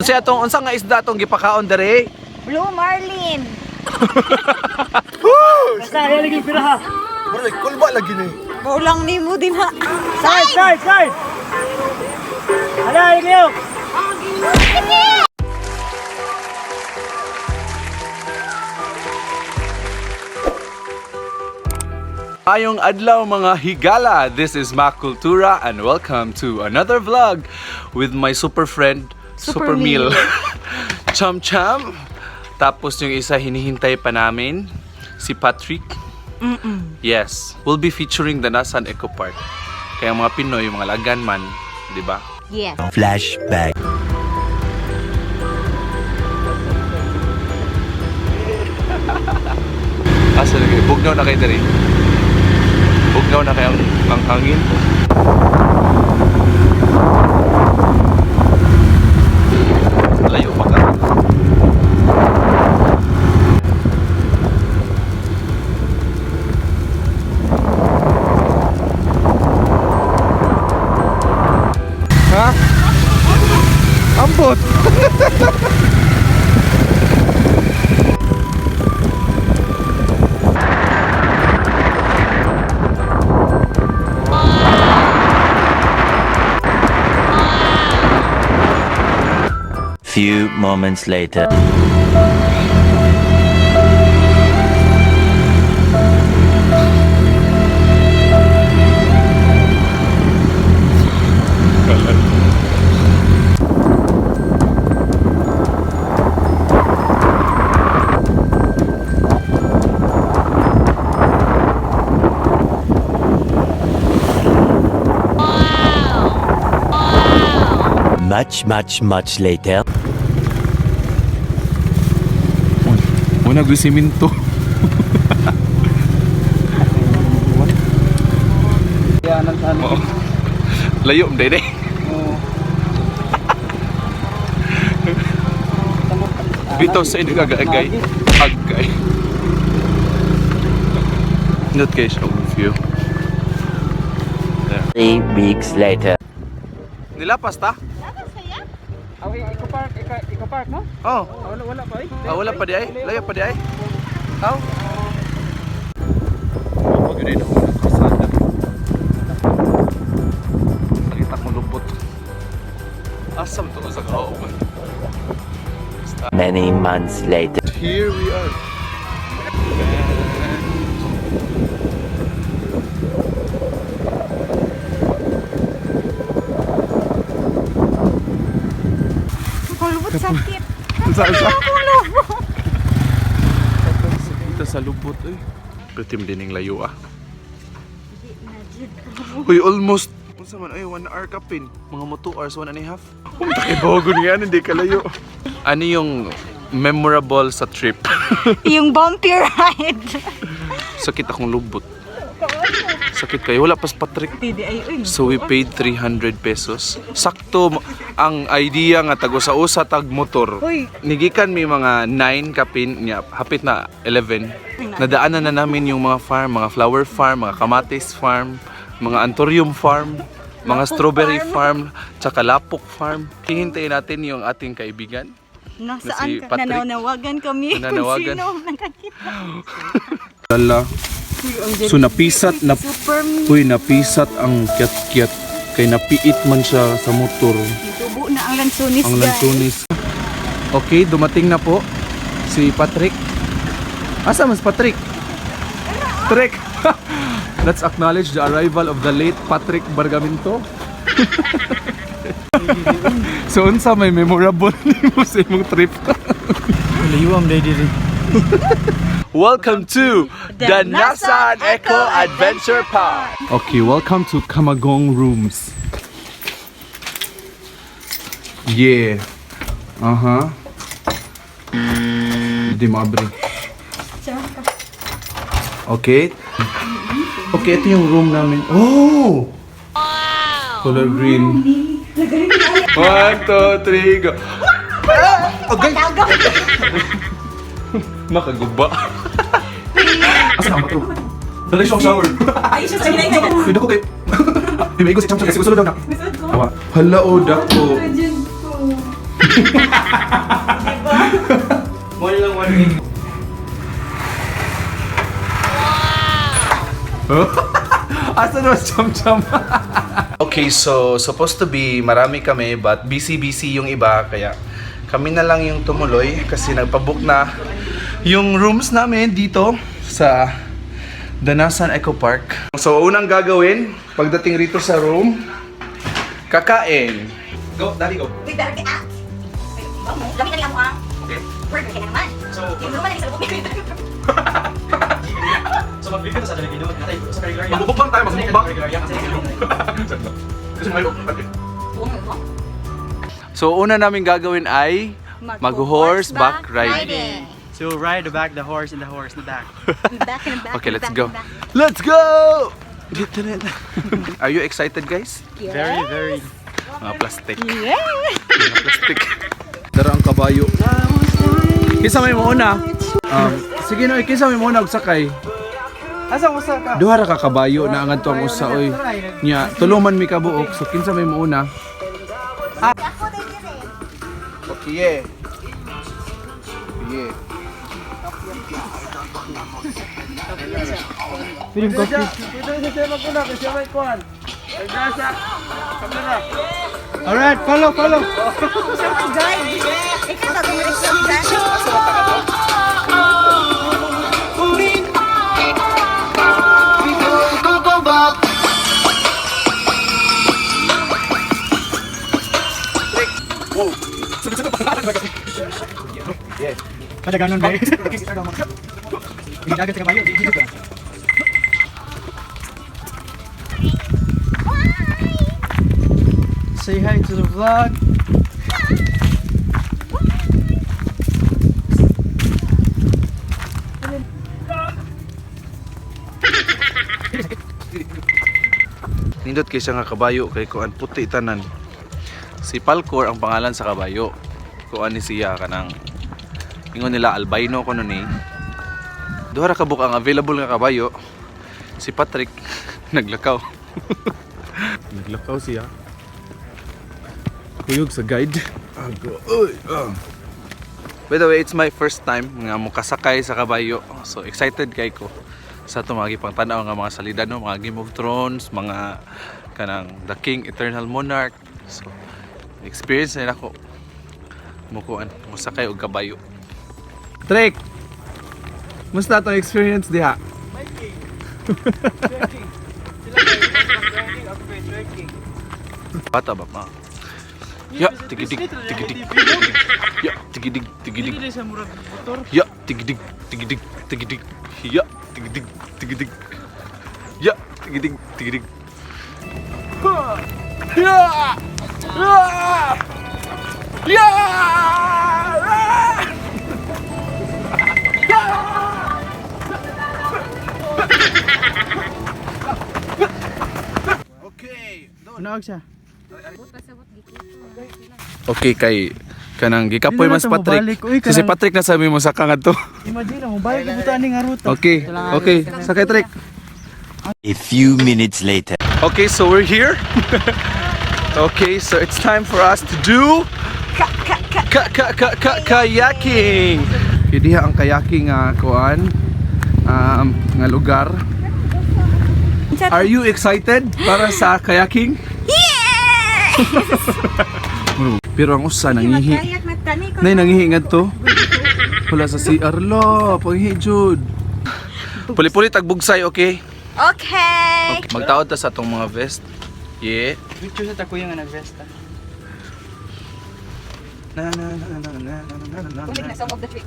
Kasi atong unsa nga isda atong gipakaon dere? Blue Marlin. Basta, yan lagi piraha. Bro, kulba lagi ni. Baulang ni mo din ha. Side! Hala, lagi yun. Ayong adlaw mga higala, this is Mac Kultura and welcome to another vlog with my super friend, Super Meal. Cham Cham. Tapos yung isa hinihintay pa namin, si Patrick. Yes, we'll be featuring the Nasan Eco Park. Kaya mga Pinoy, mga lagan man, di ba? Yes. Flashback. Asa na kayo? Bugnaw na kayo na rin. Bugnaw na kayo ang hangin. Layo pa ka. Ha? Ambot! Few moments later. Much later. Muna gusiminto. Yan, Oo. Layo mo din eh. Bitaw sa inyo agay. Agay. Not kayo siya view. 3 weeks later. Nilapas ta? Awi, Eco Park, no? Oh. Wala pa eh. Wala pa di ay? Layo pa di ay? How? Pag yun ako ng kasada. Nakita ko lupot. Asam to sa kauban. Many months later. Here we are. Kalubot sakit. Saan? Kita sa lubot eh. Pritim din yung layo ah. Uy, almost. Unsa man ay 1 hour ka pin. Mga mo 2 hours, 1 and a half. Takibogon nga, hindi ka layo. Ano yung memorable sa trip? Yung bumpy ride. Sakit akong lubot. Sakit kayo. Wala pas Patrick. So we paid 300 pesos. Sakto ang idea nga tago sa usa tag motor. Uy. Nigikan may mga 9 kapin niya, hapit na 11. Nadaanan na namin yung mga farm, mga flower farm, mga kamatis farm, mga antorium farm, mga strawberry farm, tsaka lapok farm. Hihintayin natin yung ating kaibigan. Nasaan Si ka? Patrick. Nananawagan kami Nananawagan. kung sino nakakita. Lala. So napisat na napisat ang kiat-kiat kay napiit man siya sa motor. Tubo na ang lansunis, Ang lansunis. Okay, dumating na po si Patrick. Asa mas Patrick? Patrick. Let's acknowledge the arrival of the late Patrick Bargaminto. So unsa may memorable nimo sa imong trip? Layuam day diri. Welcome to the Nasan Eco Adventure Park. Okay, welcome to Kamagong Rooms. Yeah. Hindi maabri. Okay. Okay, ito yung room namin. Oh! Color green. 1, 2, 3, go. Okay. Makaguba. Asa ka to? Dali siya shower. Ay, siya sa hinay. Pwede ko kay... May ko si Cham Cham kasi gusto daw na. Hala o dako. Mall lang 180. Asan was Cham-Cham? Okay, so supposed to be marami kami but busy yung iba kaya kami na lang yung tumuloy kasi nagpabook na yung rooms namin dito sa Danasan Eco Park. So unang gagawin pagdating rito sa room, kakain. Go, Daddy, go. Wait, dahil ka. Wait, iba mo. Gamit na niya mo ah. Okay. Word, kaya naman. Yung naman sa loob. So mag-video ka sa Daligido. Natay sa regular. Magbubukbang tayo, magbubukbang. So una namin gagawin ay mag-horseback riding. So ride the back, the horse, and the horse in the back. Back and back. Okay, let's back go. and back. Let's go! Are you excited, guys? Very, very. Mga plastic. Yeah! Mga plastic. Dara ang kabayo. Kisa may mauna. Sige no, kisa may mauna og sakay. Asa mo sa ka? Duha ra ka kabayo na angan to ang usa oy. Nya, tuluman mi kabuok. So kinsa may mauna? Okay. Yeah. Film coffee. Pwede siya maguna kasi may kuhan. Nasa. Kamera. Alright, follow. Guide! Ikaw na gumalit sa guide. Kada ganon ba? Dagat sa kabayo, dito ka. Say hi to the vlog. Nindot kay siya nga kabayo kay kuan puti tanan. Si Falcor ang pangalan sa kabayo. Kuan ni siya kanang ingon nila albino kuno ni. Duha ra ka book ang available nga kabayo. Si Patrick naglakaw. Naglakaw siya. Kuyog sa guide. Ago. Oy. By the way, it's my first time nga mukasakay sa kabayo. So excited kay ko sa ito mga gipang tanaw nga mga salida no, mga Game of Thrones, mga kanang The King, Eternal Monarch. So experience na ako mukuan, musakay og kabayo. Trek! Musta itong experience diha? Bata ba ma? Ya, tigidig, tigidig, tigidig. Ya, tigidig, tigidig. Dili sa murag motor. Ya, tigidig, tigidig, tigidig. Ya, tigidig, tigidig. Ya, tigidig, tigidig. Ya! Ya! Ya! Okay. Naog siya. Okay kay kanang gikapoy Dili na mas to Patrick. mabalik. Uy, Kasi kanang- Patrick na sabi mo sa kangat to. Imagine mo, balik ko buta ning ruta. Okay. Okay. Sakay Trick. A few minutes later. Okay, so we're here. Okay, so it's time for us to do kayaking. Diha ang kayaking kuan nga lugar. Are you excited para sa kayaking? Pero ang usa nangihi. Magkayat matani ko. Nay nangihi ngadto. Wala sa CR lo, panghi jud. Puli-puli tagbugsay, okay? Okay! Magtaod ta sa atong mga vest. Yeah. Picture sa takuya nga nag-vesta. Kunig na song of the trip.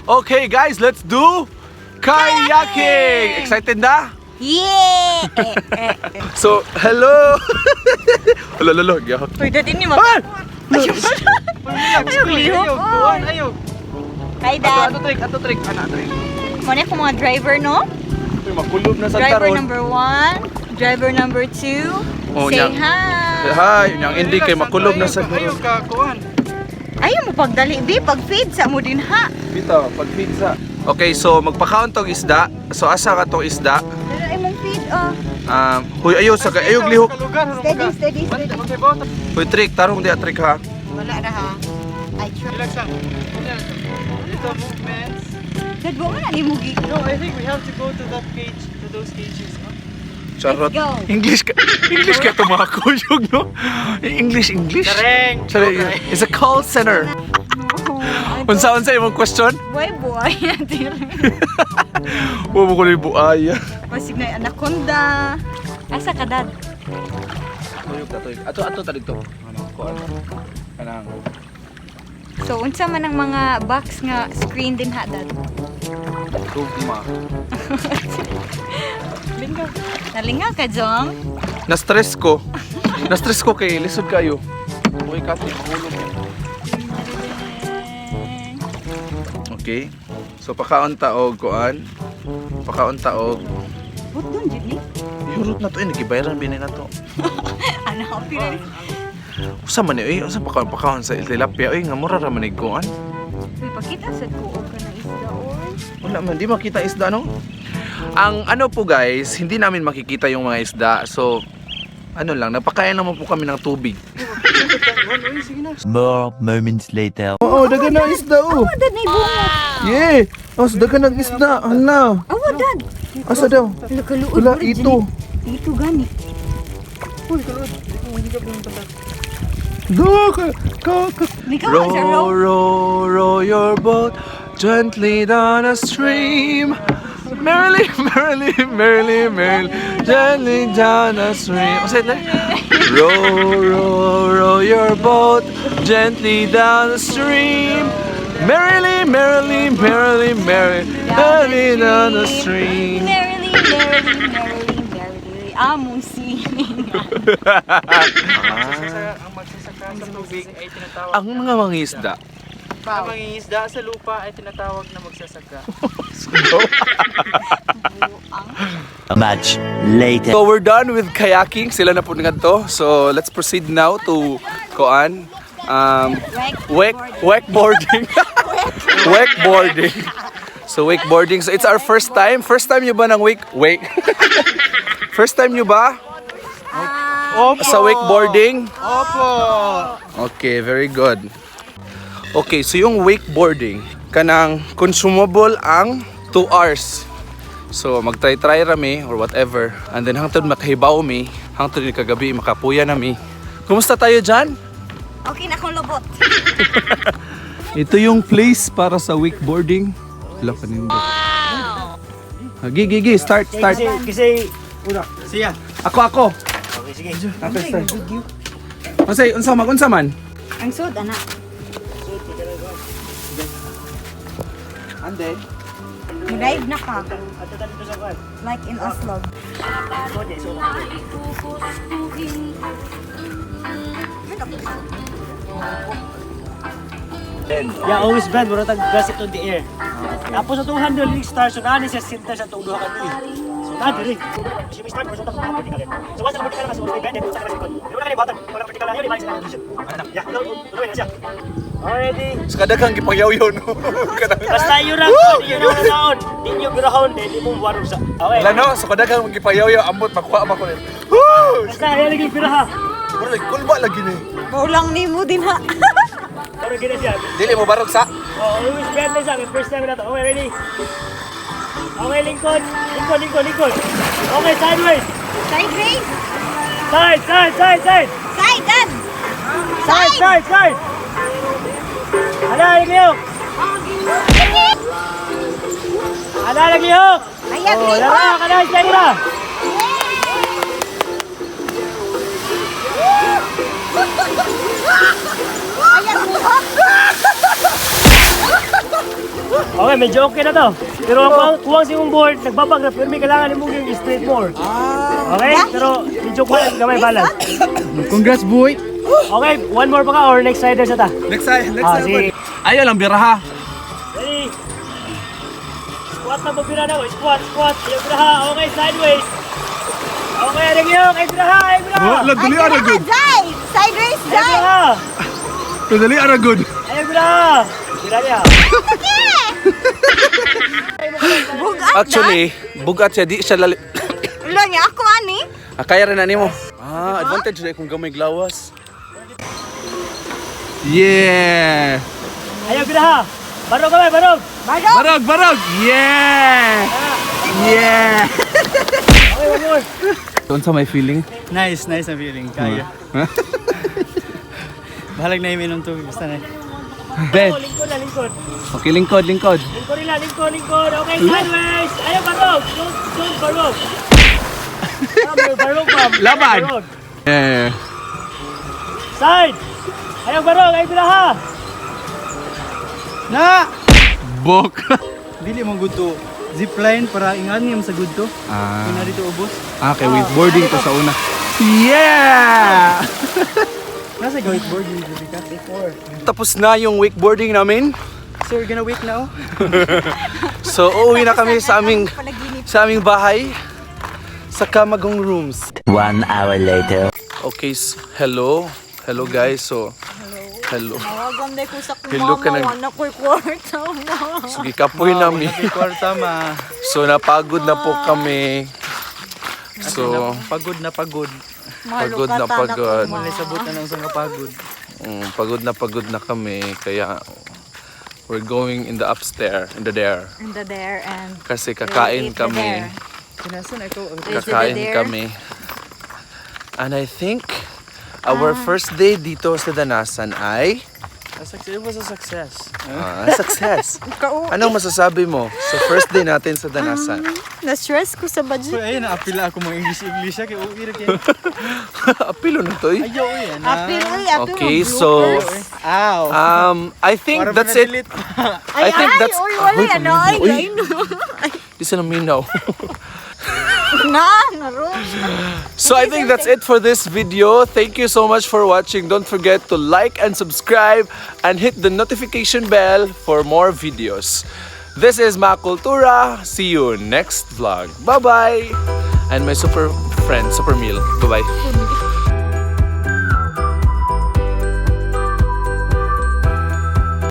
Okay guys, let's do kayaking! Excited na? Yeah! So, hello! Lolo, gihok. Pwede din ni mag... Ah! Ayaw, lihok. Kuhan, ayaw. Hi, Dad. Ato trick. Ana, trick. Muna ko mga driver, no? Uy, makulob na sa Driver taron. number 1, driver number 2. Oh, Say nya. hi. Hi, yung hindi kay makulob na sa Ayaw ka, kuhan. Ayaw mo pagdali, di. Pag-feed sa mo din, ha? Bitaw, pag pizza. Okay, so magpa-count tong isda. So asa ka tong isda? Pero ay mong feed, oh. Hoy, ayaw sa ayog lihok. Steady, steady, steady. Hoy, trick, tarong di trick ha. Wala na ha. I try. Relax lang. Little movements. Dad, mo nga ni Mugi. No, I think we have to go to that cage, to those cages. No? Charot. Let's go. English ka to mga kuyog, no? English. Dareng! Sorry, it's a call center. Unsa imong question? Boy, boy. Wa mo ko ni buaya. Pasig na anaconda. Asa ka, Dad? Tuyog ta tuyog. Ato talig to. Ano ko kanang So, unsa man ang mga box nga screen din ha, Dad? tugma. Lingaw. Nalingaw ka, Jong? Na-stress ko kay lisod kayo. Uy, kasi mahulog. Okay. So pakaon taog kuan. Pakaon taog. What dun, Jimmy? Yurot na to nagibayaran bini na to. Ano, happy na. Usa man ni usa pakaon sa tilapia nga mura ra man kuan. Uy, pakita sa ko ka ng isda, oy. Wala man di makita isda no. Ang ano po guys, hindi namin makikita yung mga isda. So ano lang, napakain naman po kami ng tubig. More moments later. Oo, dagan na isda oh. Dad, na ibunga. Yeah. Oh, dagan ng isda. Hala. Awa, Dad. Asa daw? Kaluod. Wala ito. Ito gani. Uy, kalod. Hindi ka pinunta na. Ikaw ang sa row. Row your boat gently down a stream. Merrily, gently down a stream. What's it like? Row your boat gently down the stream. Merrily, down the stream. Merrily. Among singing. Ang magsasaka sa tubig ay tinatawag Ang mga mangisda. Ang mangingisda sa lupa ay tinatawag na magsasaka. Much later. So we're done with kayaking. Sila na po nga to. So let's proceed now to kuan. Wakeboarding. Wakeboarding. So wakeboarding. So it's our first time. First time nyo ba ng wake? First time nyo ba? Sa wakeboarding? Opo! Okay, very good. Okay, so yung wakeboarding, kanang consumable ang 2 hours. So magtry-try rami or whatever. And then hangtod makahibaw mi, hangtod ni kagabi makapuya nami. Kumusta tayo dyan? Okay na akong lubot. Ito yung place para sa wakeboarding. Wala pa nindot. Gigi, start. Kasi, una, siya. Ako. Okay, sige. Unsa man? Ang sud, anak. Ande. Dive na ka. Ato tayo sa kwan. Like in Oslo. Kode, so. Yeah, always bend, mura tag gas it on the air. Tapos sa 200 ring star, so nani siya center sa tuong duha ka ni. So na diri. Si Mr. Start, so tapos kapit ka. So once na kapit ka na, so bend it sa kasi kon. Di wala ka ni batang, wala kapit ka lang, yun, i-manage na position. Yeah, tuloy na siya. Already. Kada kang gipangyaw-yaw no. Basta yun lang, yun ang naon. Di nyo birahon, di mo warong sa. Okay. Wala no, so kada kang gipangyaw-yaw ambot makuha ba ko ni. Woo! Basta yan lagi biraha. Bro, kulba lagi ni. Maulang ni mo din ha. Pero gina siya. Dili mo barog sa. Oh, always bend na siya. First time na to. Okay, ready? Okay, lingkod. Lingkod. Okay, sideways. Side race. Side. Side, Dad. Side. Ana, lagiyok. Ayag Oh, ni lara, kana, steady na. Ayag ni Okay, medyo okay na to. Pero kuwang si mong board, nagbabag na, pero may kailangan ni mong yung straight more. Okay? Pero medyo kuwang gamay balance. Congrats boy. Okay, one more pa ka or next rider sa ta? Next sige. Ayaw lang biraha. Ready? Squat na magbira na ko. Squat. Yung biraha. Okay, sideways. Okay, lagiyok. Ay, biraha. Dali ara good. Dive. Side race, Ay, dive. biraha. Dali ara good. Ay, biraha. Bira niya. Bugat, Actually, bugat siya di siya lali. Dad. Ulo niya ako, ani. Kaya rin na nimo. Advantage rin kung gamay glawas. Yeah! Ayaw ginaha! Barog kami, barog! Barog, barog! Yeah! Yeah! Okay, one more! Unsa may feeling? Nice na feeling. Kaya. Bahalag na iminom tubig. Basta na. Bet. Lingkod na, lingkod. Okay, lingkod, lingkod. Lingkod nila, lingkod, lingkod. Okay, sideways! Ayaw, barog! Don't barog! Barog, ma'am. Laban! Barog. Yeah. Side! Ayaw, barog! Ayaw ginaha! Na! Bok. Dili mo good to zipline para inganiam sa good to. Ah, Kung na dito ubos. okay, wakeboarding to sa una. Yeah! Nasa wakeboard yung dito ka. Tapos na yung wakeboarding namin. So we're gonna wait now. So, uuwi na kami sa aming Panaginip. bahay. Sa Kamagong rooms. 1 hour later. Okay, hello. Hello guys. So, hello. Nawagan na ko sa Hello ka kumama. nang- Wala ko'y kwarta mo. Sige, kapoy namin. Kwarta ma. So, napagod na po kami. So, Pagod na pagod. pagod na pagod. Mali sabot na lang sa kapagod. Pagod na kami. Kaya, we're going in the upstairs, in the there. And the there and Kasi kakain we'll eat the kami. there. Kinasan ako. Is it Kakain there? kami. And I think, our first day dito sa Danasan ay It was a success. success. Ikaw, Anong masasabi mo sa first day natin sa Danasan? na-stress ko sa budget. So ayun, naapila ako mga English kay uwi ra kay. Apilo na to eh. Ayaw yan. Apil, uy, apil Okay, mo, so bloopers. Ow. I think that's it. I think that's Uy, wala yan. Ay, Uy. ay, no. Di sila minaw. Naro. So I think that's it for this video. Thank you so much for watching. Don't forget to like and subscribe and hit the notification bell for more videos. This is Makultura. See you next vlog. Bye-bye. And my super friend, Super Meal. Bye-bye.